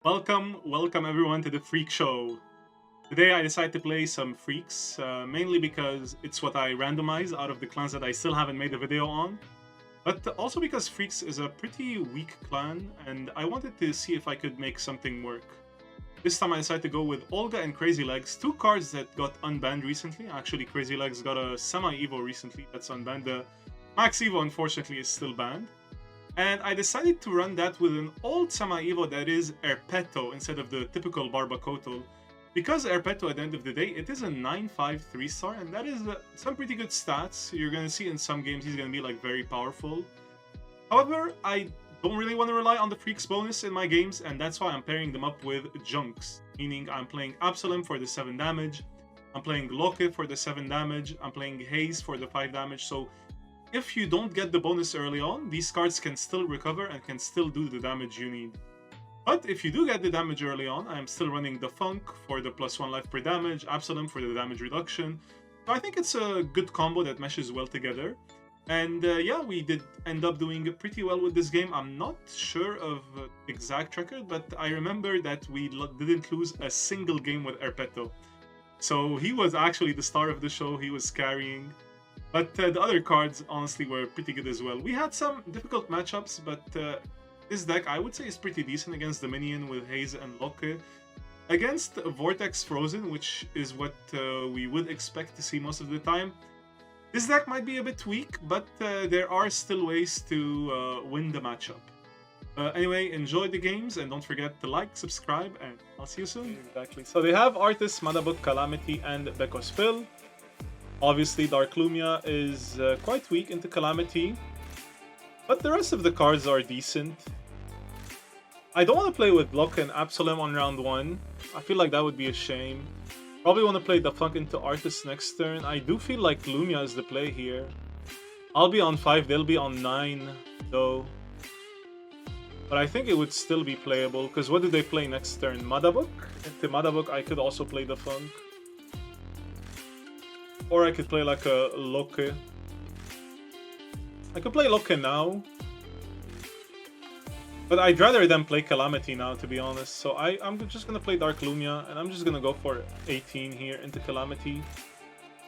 Welcome everyone to the Freak Show. Today I decided to play some Freaks, mainly because it's what I randomize out of the clans that I still haven't made a video on, but also because Freaks is a pretty weak clan and I wanted to see if I could make something work. This time I decided to go with Olga and Crazy Legs, two cards that got unbanned recently. Actually, Crazy Legs got a semi-evo recently that's unbanned. The Max Evo, unfortunately, is still banned. And I decided to run that with an old semi-evo that is Erpeto instead of the typical Barbacotal. Because Erpeto, at the end of the day, it is a 9-5 3-star, and that is some pretty good stats. You're going to see in some games he's going to be like very powerful. However, I don't really want to rely on the Freaks bonus in my games, and that's why I'm pairing them up with Junks. Meaning I'm playing Absalom for the 7 damage, I'm playing Loke for the 7 damage, I'm playing Haze for the 5 damage, so if you don't get the bonus early on, these cards can still recover and can still do the damage you need. But if you do get the damage early on, I'm still running the Funk for the +1 life per damage, Absalom for the damage reduction. So I think it's a good combo that meshes well together. And yeah, we did end up doing pretty well with this game. I'm not sure of exact record, but I remember that we didn't lose a single game with Erpeto. So he was actually the star of the show, he was carrying. But the other cards, honestly, were pretty good as well. We had some difficult matchups, but this deck, I would say, is pretty decent against the minion with Haze and Loke. Against Vortex Frozen, which is what we would expect to see most of the time, this deck might be a bit weak, but there are still ways to win the matchup. Anyway, enjoy the games, and don't forget to like, subscribe, and I'll see you soon. Exactly. So they have Artist, Madabook, Calamity, and Beko Spill. Obviously, Dark Lumia is quite weak into Calamity, but the rest of the cards are decent. I don't want to play with Block and Absalom on round 1. I feel like that would be a shame. Probably want to play the Funk into Artist next turn. I do feel like Lumia is the play here. I'll be on 5, they'll be on 9, though. But I think it would still be playable, because what do they play next turn? Madabook? Into Madabook, I could also play the Funk. Or I could play like a Loke. I could play Loke now. But I'd rather them play Calamity now, to be honest. So I'm just gonna play Dark Lumia, and I'm just gonna go for 18 here into Calamity.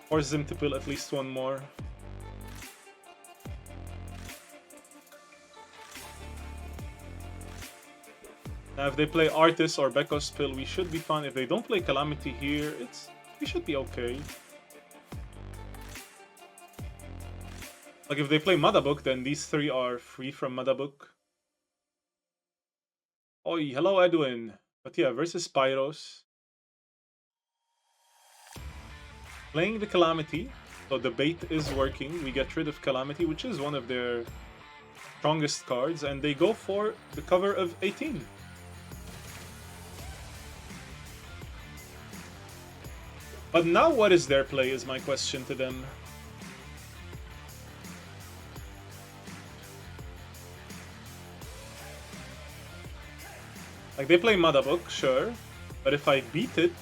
Force them to pull at least one more. Now if they play Artist or Beko Spill, we should be fine. If they don't play Calamity here, we should be okay. Like, if they play Madabook, then these 3 are free from Madabook. Oi, hello Edwin. But yeah, versus Pyros. Playing the Calamity. So the bait is working. We get rid of Calamity, which is one of their strongest cards. And they go for the cover of 18. But now what is their play is my question to them. Like, they play Madabook, sure, but if I beat it,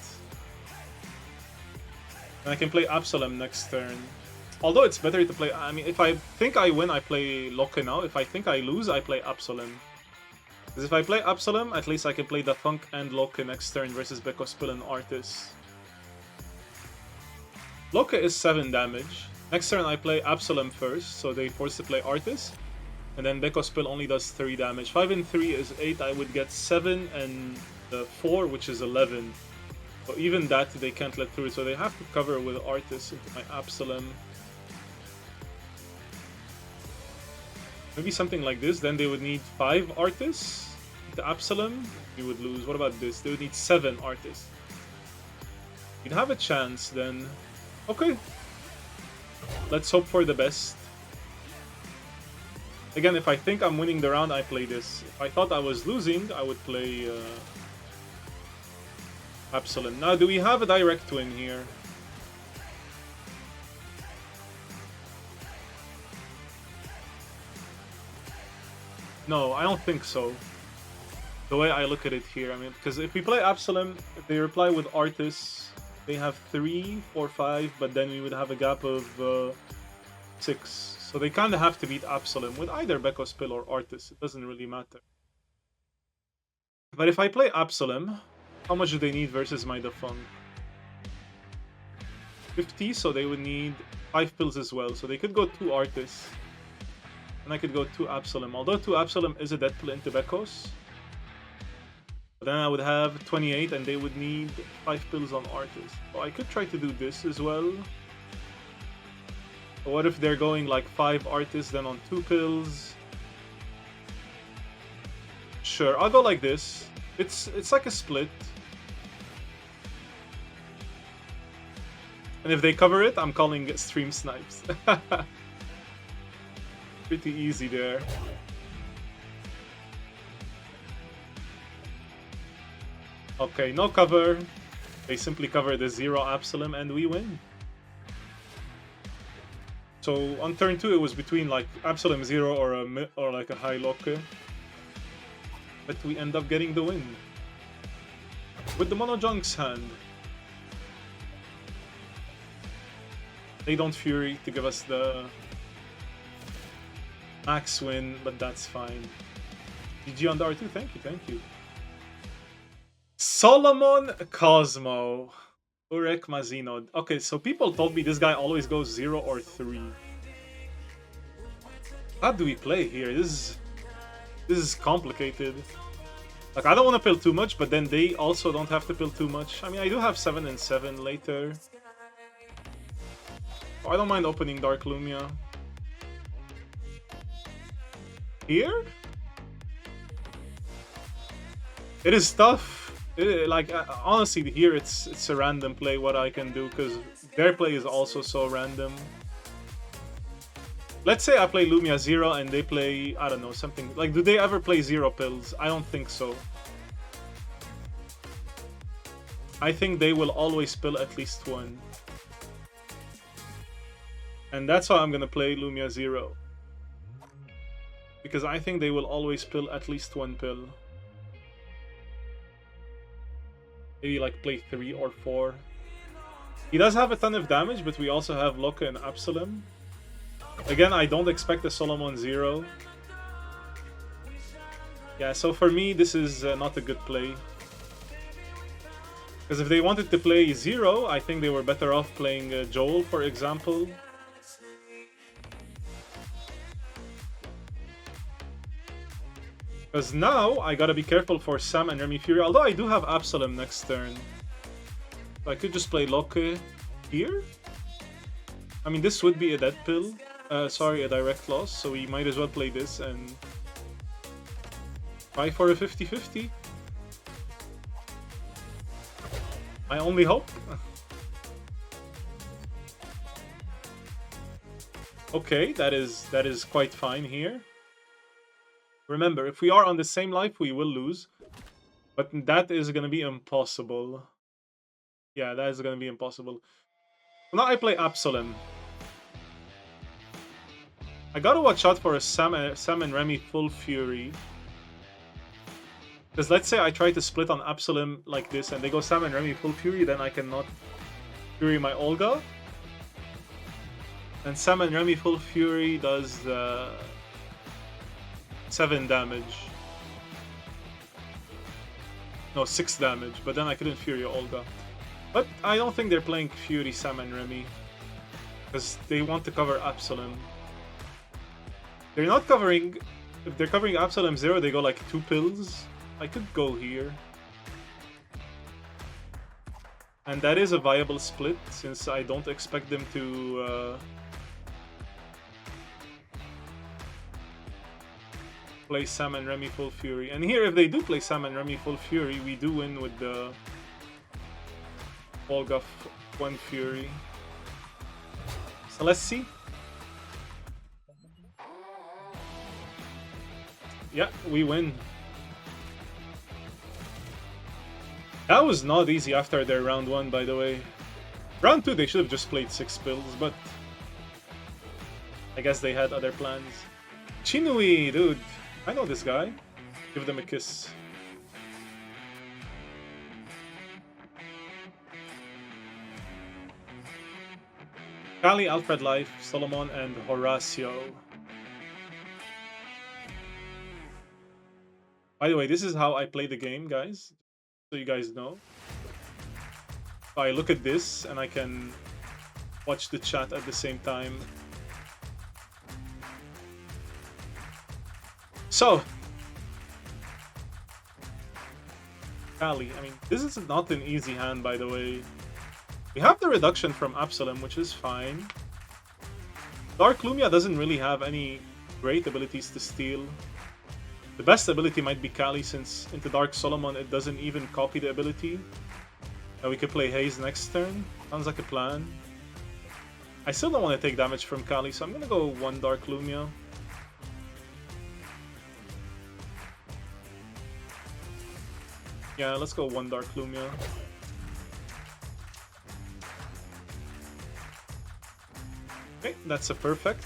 then I can play Absalom next turn. Although it's better to play, I mean, if I think I win, I play Loke now. If I think I lose, I play Absalom. Because if I play Absalom, at least I can play the Funk and Loke next turn versus Beko Spill and Artis. Loke is 7 damage. Next turn I play Absalom first, so they force to play Artis. And then Beko Spill only does 3 damage. 5 and 3 is 8. I would get 7 and 4, which is 11. So even that they can't let through. So they have to cover with Artis into my Absalom. Maybe something like this. Then they would need 5 Artis into Absalom. You would lose. What about this? They would need 7 Artis. You'd have a chance then. Okay. Let's hope for the best. Again, if I think I'm winning the round, I play this. If I thought I was losing, I would play Absalom. Now, do we have a direct win here? No, I don't think so. The way I look at it here, I mean, because if we play Absalom, if they reply with Artis, they have 3, 4, 5, but then we would have a gap of 6. So they kind of have to beat Absalom with either Beko Spill or Artis. It doesn't really matter. But if I play Absalom, how much do they need versus my defunct? 50, so they would need 5 pills as well. So they could go 2 Artists. And I could go 2 Absalom. Although 2 Absalom is a dead pill into Bekos. But then I would have 28 and they would need 5 pills on Artist. So I could try to do this as well. But what if they're going like 5 Artists then on 2 pills? Sure, I'll go like this. It's like a split. And if they cover it, I'm calling it stream snipes. Pretty easy there. Okay, no cover. They simply cover the 0 Absalom and we win. So on turn 2 it was between like Absalom 0 or like a high locker. But we end up getting the win. With the Mono Junk's hand. They don't Fury to give us the max win, but that's fine. GG on the R2, thank you, thank you. Solomon Cosmo. Urekmazino. Okay, so people told me this guy always goes 0 or 3. How do we play here? This is complicated. Like, I don't want to pill too much, but then they also don't have to pill too much. I mean, I do have 7 and 7 later. Oh, I don't mind opening Dark Lumia. Here? It is tough. Honestly, here it's a random play what I can do, because their play is also so random. Let's say I play Lumia 0 and they play, I don't know, something. Like, do they ever play 0 pills? I don't think so. I think they will always pill at least 1. And that's why I'm gonna play Lumia 0. Because I think they will always pill at least 1 pill. Maybe like play 3 or 4. He does have a ton of damage, but we also have Loka and Absalom. Again, I don't expect a Solomon 0. Yeah, so for me, this is not a good play. Because if they wanted to play 0, I think they were better off playing Joel, for example. Because now, I gotta be careful for Sam and Remy Fury, although I do have Absalom next turn. So I could just play Loki here. I mean, this would be a dead pill. Sorry, a direct loss, so we might as well play this and try for a 50-50. My only hope. Okay, that is quite fine here. Remember, if we are on the same life, we will lose. But that is going to be impossible. Yeah, that is going to be impossible. Now I play Absalom. I gotta watch out for a Sam and Remy full Fury. Because let's say I try to split on Absalom like this and they go Sam and Remy full Fury, then I cannot Fury my Olga. And Sam and Remy full Fury does 7 damage. No, 6 damage, but then I couldn't Fury Olga. But I don't think they're playing Fury Sam and Remy. Because they want to cover Absalom. They're not covering... If they're covering Absalom 0, they go like 2 pills. I could go here. And that is a viable split, since I don't expect them to... play Sam and Remy full Fury. And here, if they do play Sam and Remy full Fury, we do win with the Olga 1 Fury. So let's see. Yeah, we win. That was not easy after their round 1, by the way. Round 2, they should have just played 6 pills, but I guess they had other plans. Chinui, dude. I know this guy. Give them a kiss. Kali, Alfred Life, Solomon, and Horacio. By the way, this is how I play the game, guys. So you guys know. So I look at this and I can watch the chat at the same time. So, Kali, I mean, this is not an easy hand, by the way. We have the reduction from Absalom, which is fine. Dark Lumia doesn't really have any great abilities to steal. The best ability might be Kali, since into Dark Solomon it doesn't even copy the ability. And we could play Haze next turn. Sounds like a plan. I still don't want to take damage from Kali, so I'm gonna go 1 Dark Lumia. Yeah, let's go 1 Dark Lumia. Okay, that's a perfect.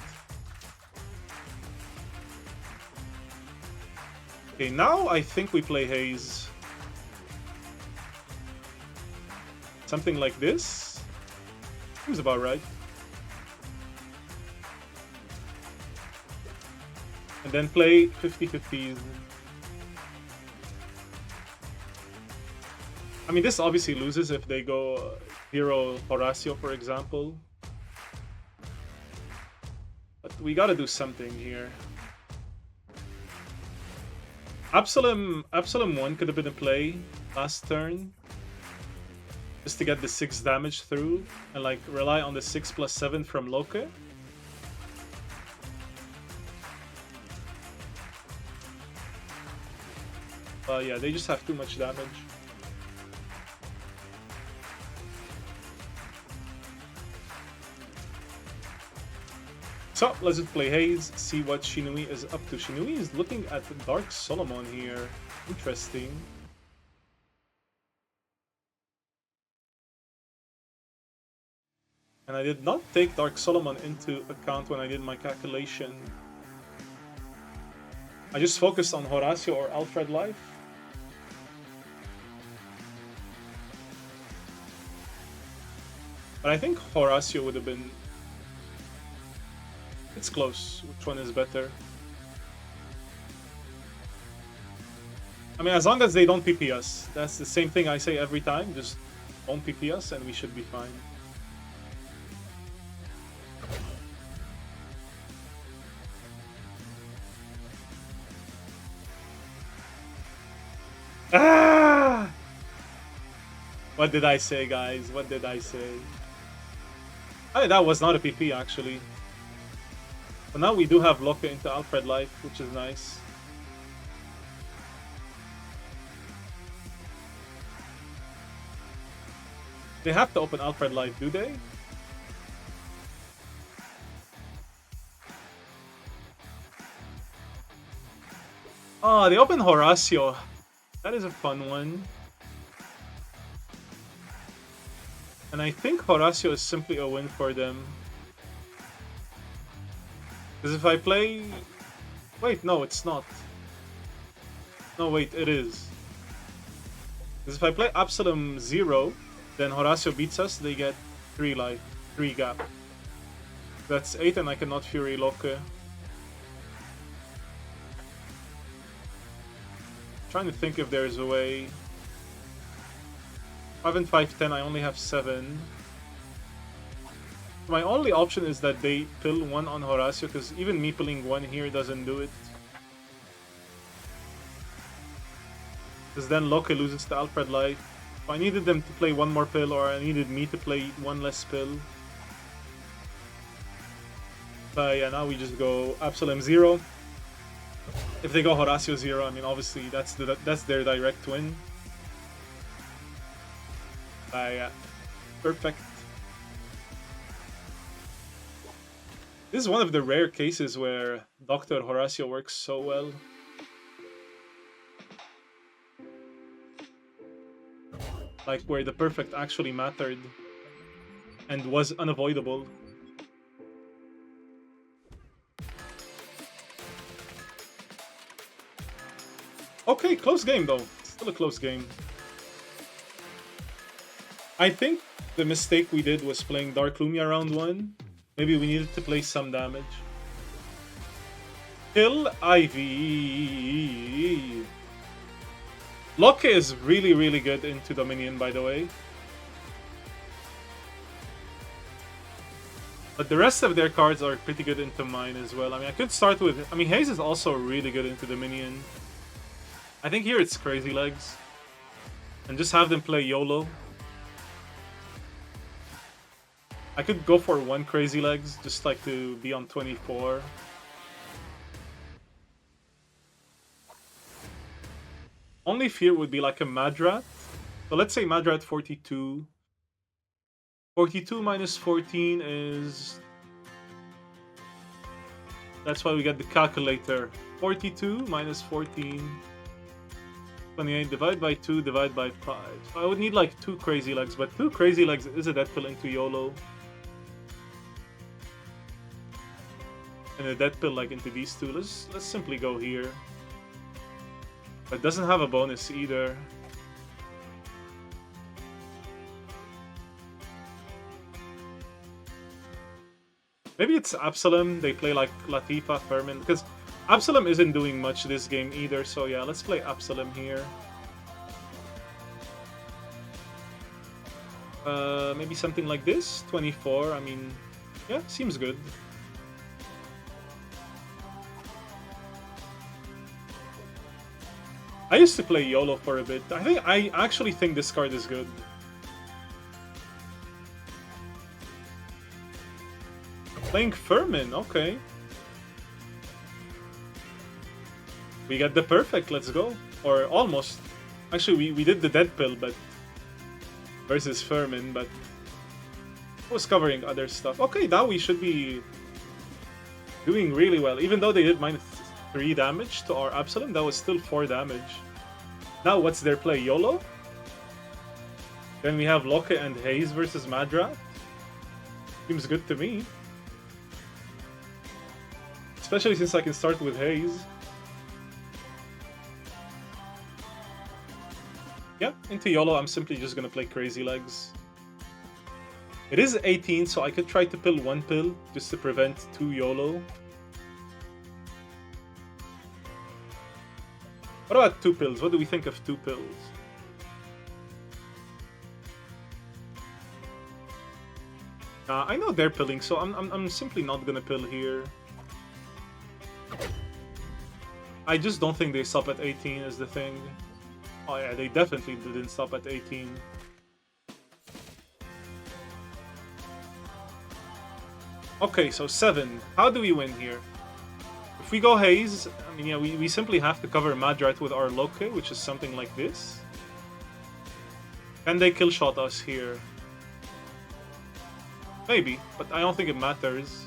Okay, now I think we play Haze. Something like this. Seems about right. And then play 50-50s. I mean, this obviously loses if they go 0 Horacio, for example. But we gotta do something here. Absalom 1 could have been a play last turn. Just to get the 6 damage through and like rely on the 6+7 from Loke. Yeah, they just have too much damage. So, let's just play Haze, see what Chinui is up to. Chinui is looking at the Dark Solomon here. Interesting. And I did not take Dark Solomon into account when I did my calculation. I just focused on Horacio or Alfred Life. But I think Horacio would have been... It's close. Which one is better? I mean, as long as they don't PP us. That's the same thing I say every time. Just don't PP us and we should be fine. Ah! What did I say, guys? What did I say? I mean, that was not a PP, actually. But now we do have Loke into Alfred Life, which is nice. They have to open Alfred Life, do they? Oh, they open Horacio. That is a fun one. And I think Horacio is simply a win for them. Because if I play... Wait, no, it's not. No, wait, it is. Because if I play Absalom 0, then Horacio beats us, they get 3 life, 3 gap. That's 8 and I cannot Fury Loke. Trying to think if there's a way. 5 and 5, 10, I only have 7. My only option is that they pill 1 on Horacio, because even me pilling 1 here doesn't do it. Because then Loke loses to Alfred Life. If I needed them to play 1 more pill, or I needed me to play 1 less pill. But yeah, now we just go Absalom 0. If they go Horacio 0, I mean, obviously that's their direct win. Yeah, perfect. This is one of the rare cases where Dr. Horacio works so well. Like, where the perfect actually mattered and was unavoidable. Okay, close game though. Still a close game. I think the mistake we did was playing Dark Lumia round 1. Maybe we needed to play some damage. Kill Ivy. Locke is really good into Dominion, by the way. But the rest of their cards are pretty good into mine as well. I mean, I could start with... I mean, Haze is also really good into Dominion. I think here it's Crazy Legs. And just have them play YOLO. I could go for one Crazy Legs, just like to be on 24. Only fear would be like a Madrat. So let's say Madrat 42. 42 minus 14 is... That's why we get the calculator. 42 minus 14. 28 divided by 2 divided by 5. So I would need like 2 Crazy Legs, but 2 Crazy Legs is a death pill into YOLO. And a death pill like into these two. Let's simply go here. But it doesn't have a bonus either. Maybe it's Absalom. They play like Latifa, Furman. Because Absalom isn't doing much this game either. So yeah, let's play Absalom here. Maybe something like this. 24. I mean, yeah, seems good. I used to play YOLO for a bit. I actually think this card is good. Playing Furman, okay. We got the perfect, let's go. Or almost. Actually, we did the dead pill, but versus Furman, but I was covering other stuff. Okay, now we should be doing really well. Even though they did -3 damage to our Absalom, that was still 4 damage. Now what's their play? YOLO? Then we have Locke and Haze versus Madrat. Seems good to me. Especially since I can start with Haze. Yeah, into YOLO I'm simply just gonna play Crazy Legs. It is 18, so I could try to pill 1 pill just to prevent 2 YOLO. What about 2 pills? What do we think of 2 pills? I know they're pilling, so I'm simply not gonna pill here. I just don't think they stop at 18 is the thing. Oh yeah, they definitely didn't stop at 18. Okay, so 7. How do we win here? If we go Haze, I mean, yeah, we simply have to cover Madrat with our Locke, which is something like this. Can they kill shot us here? Maybe, but I don't think it matters.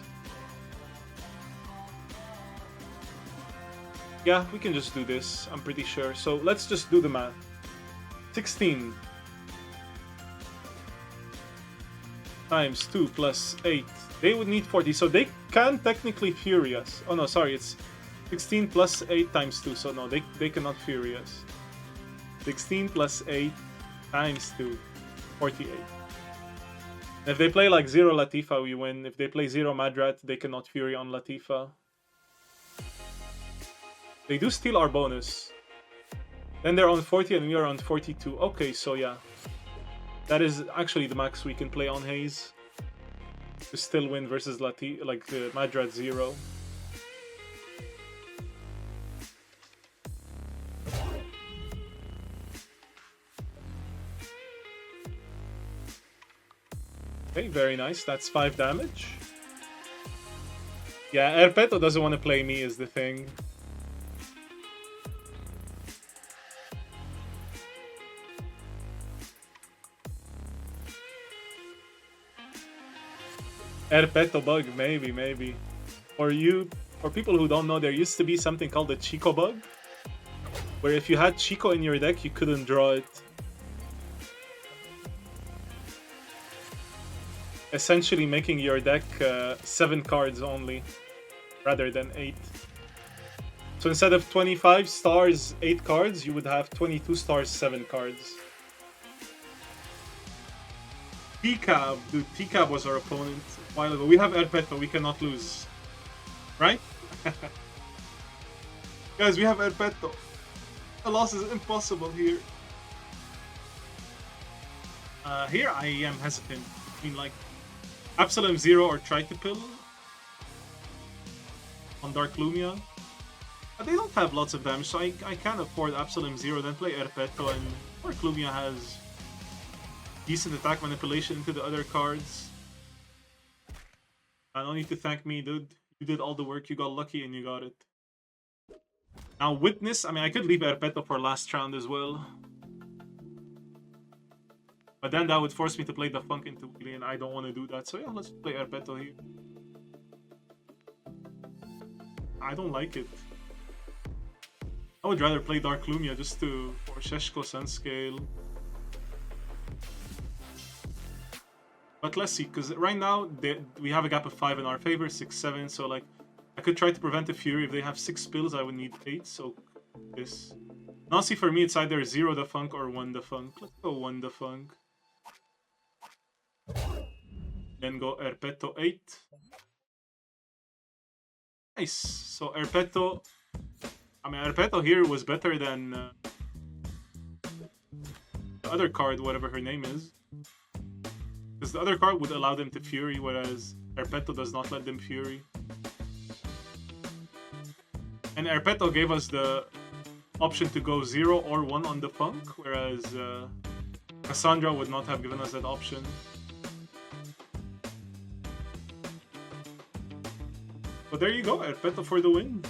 Yeah, we can just do this, I'm pretty sure. So let's just do the math. 16 times 2 plus 8. They would need 40, so they can technically Fury us. Oh no, sorry, it's 16 plus 8 times 2, so no, they cannot Fury us. 16 plus 8 times 2, 48. And if they play like 0 Latifa, we win. If they play 0 Madrat, they cannot Fury on Latifa. They do steal our bonus. Then they're on 40 and we are on 42. Okay, so yeah. That is actually the max we can play on Haze. To still win versus Madrat 0. Okay, very nice. That's 5 damage. Yeah, Erpeto doesn't want to play me is the thing. Erpeto bug, maybe. For people who don't know, there used to be something called the Chico bug, where if you had Chico in your deck, you couldn't draw it. Essentially making your deck 7 cards only, rather than 8. So instead of 25 stars, 8 cards, you would have 22 stars, 7 cards. T-Cab, dude, T-Cab was our opponent a while ago. We have Erpeto, we cannot lose. Right? Guys, we have Erpeto. A loss is impossible here. Here I am hesitant. I mean, like, Absalom Zero or try to pill on Dark Lumia. But they don't have lots of damage, so I can't afford Absalom Zero, then play Erpeto, and Dark Lumia has decent attack manipulation into the other cards. I don't need to thank me, dude. You did all the work, you got lucky, and you got it. Now, Witness, I mean, I could leave Erpeto for last round as well. But then that would force me to play the Funk into Wheelie, and I don't want to do that. So yeah, let's play Erpeto here. I don't like it. I would rather play Dark Lumia just to for Sheshko Sunscale. But let's see, because right now we have a gap of 5 in our favor, 6, 7. So like, I could try to prevent a Fury. If they have 6 spills, I would need 8. So this. Now see, for me, it's either 0 the Funk or 1 the Funk. Let's go 1 the Funk. Then go Erpeto 8. Nice. So Erpeto. I mean, Erpeto here was better than the other card, whatever her name is. Because the other card would allow them to Fury, whereas Erpeto does not let them Fury. And Erpeto gave us the option to go 0 or 1 on the Funk, whereas Cassandra would not have given us that option. But there you go, Erpeto for the win.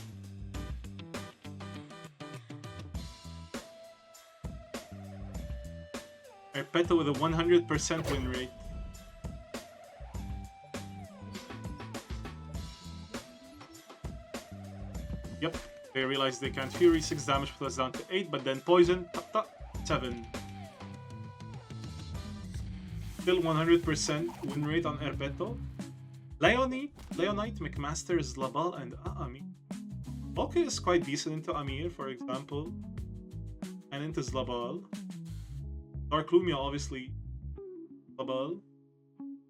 Erpeto with a 100% win rate. Yep, they realized they can't Fury, 6 damage put us down to 8, but then Poison, 7. Still 100% win rate on Erpeto. Leonite, McMaster, Zlabal, and Ami. Okay, is quite decent into Amir, for example. And into Zlabal. Dark Lumia, obviously, Zlabal.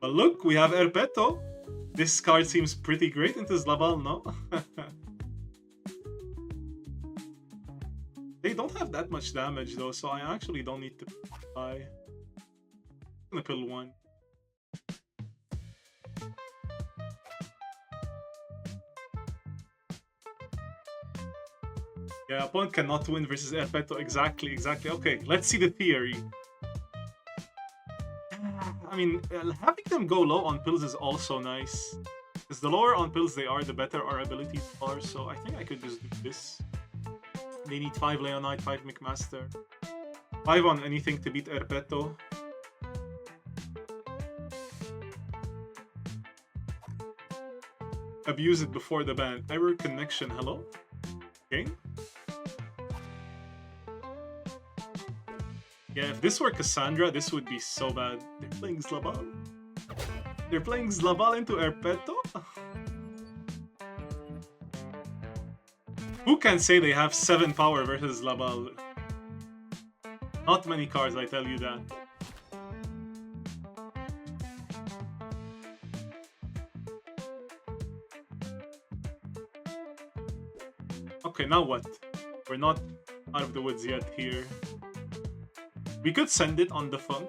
But look, we have Erpeto. This card seems pretty great into Zlabal, no? They don't have that much damage, though, so I actually don't need to buy. I'm gonna pill 1. Yeah, opponent cannot win versus Erpeto. Exactly. Okay, let's see the theory. I mean, having them go low on pills is also nice. Because the lower on pills they are, the better our abilities are. So I think I could just do this. They need 5 Leonite, 5 McMaster. 5 on anything to beat Erpeto. Abuse it before the ban. Error connection, hello? Okay. Yeah, if this were Cassandra, this would be so bad. They're playing Zlabal. They're playing Zlabal into Erpeto? Who can say they have 7 power versus Zlabal? Not many cards, I tell you that. Okay, now what? We're not out of the woods yet here. We could send it on the Funk,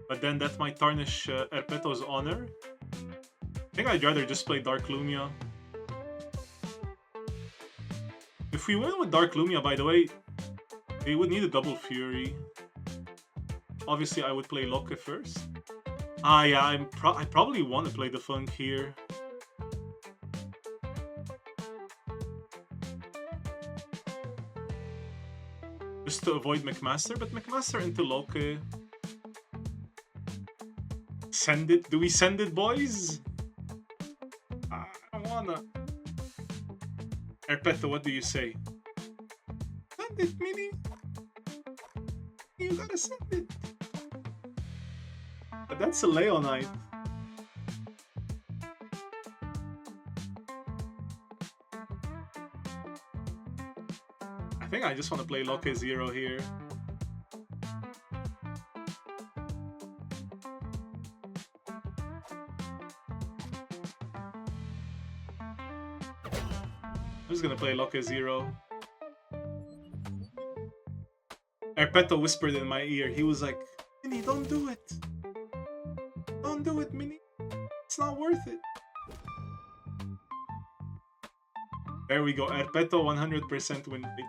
but then that might tarnish Erpeto's honor. I think I'd rather just play Dark Lumia. If we win with Dark Lumia, by the way, they would need a double Fury. Obviously, I would play Loke first. Ah, yeah, I probably want to play the Funk here. Just to avoid McMaster, but McMaster into Loke. Send it? Do we send it, boys? I don't wanna. Erpeto, what do you say? Send it, Mini. You gotta send it. But that's a Leonite. I think I just want to play Loke 0 here. I'm just gonna play Loke 0. Erpeto whispered in my ear. He was like, Mini, don't do it. Don't do it, Mini. It's not worth it. There we go. Erpeto 100% win rate.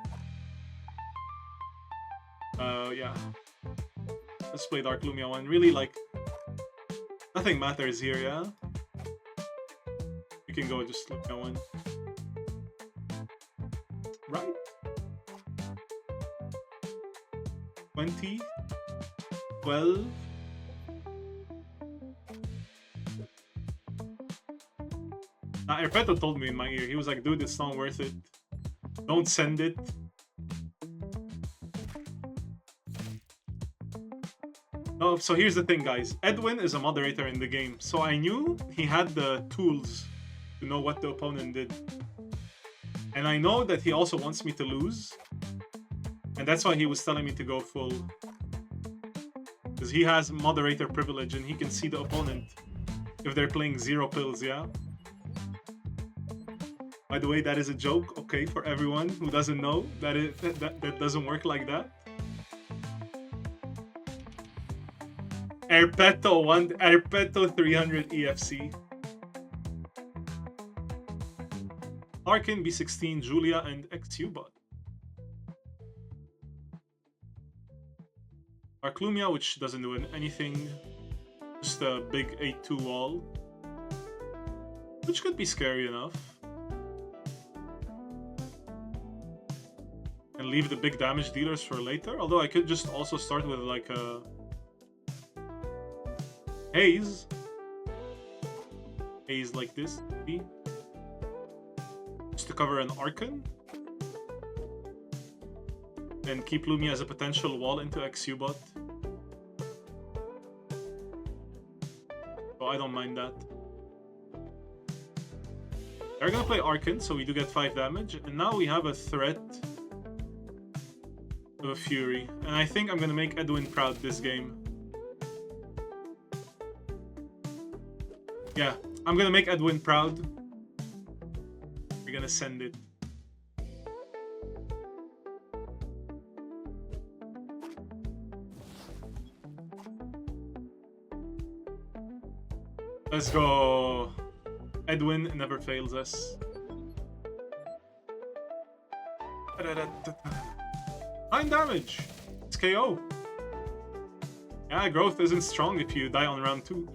Yeah. Let's play Dark Lumia 1. Really, like, nothing matters here, yeah? You can go just Lumia 1. Right? 20, 12. Erpeto told me in my ear, he was like, dude, it's not worth it. Don't send it. Oh, so here's the thing, guys. Edwin is a moderator in the game, so I knew he had the tools to know what the opponent did. And I know that he also wants me to lose. And that's why he was telling me to go full. Because he has moderator privilege and he can see the opponent if they're playing 0 pills, yeah? By the way, that is a joke, okay, for everyone who doesn't know. That doesn't work like that. Erpeto 300 EFC. Arkin, B16, Julia, and XU-bot. Dark Lumia, which doesn't do anything. Just a big 8-2 wall. Which could be scary enough. And leave the big damage dealers for later. Although I could just also start with like a Haze. Haze like this, maybe. Just to cover an Archon. And keep Lumia as a potential wall into XU-bot. So I don't mind that. They're gonna play Archon, so we do get 5 damage. And now we have a threat of a Fury. And I think I'm gonna make Edwin proud this game. Yeah, I'm gonna make Edwin proud. We're gonna send it. Let's go. Edwin never fails us. 9 damage. It's KO. Yeah, growth isn't strong if you die on round 2.